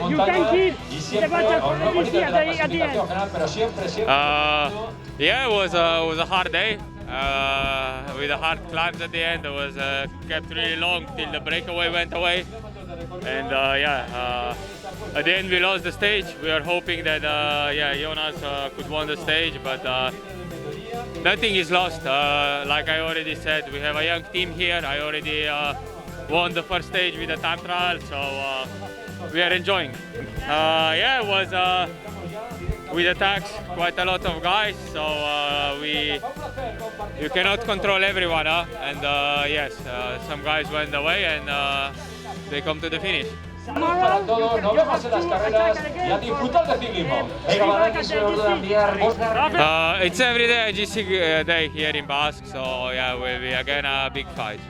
You can keep the battle for the DC at the end. Yeah, it was a hard day with the hard climbs at the end. It was kept really long till the breakaway went away, and at the end we lost the stage. We were hoping that Jonas could win the stage, but nothing is lost. Like I already said, we have a young team here. I already won the first stage with the time trial, so we are enjoying. It was with attacks quite a lot of guys, so you cannot control everyone, and yes, some guys went away and they come to the finish. Para todos, nos vemos en las carreras y a disfrutar del ciclismo. Venga, Badaki, se ordena enviar Oscar. It's every day a GC day here in Basque, so yeah, will be again a big fight.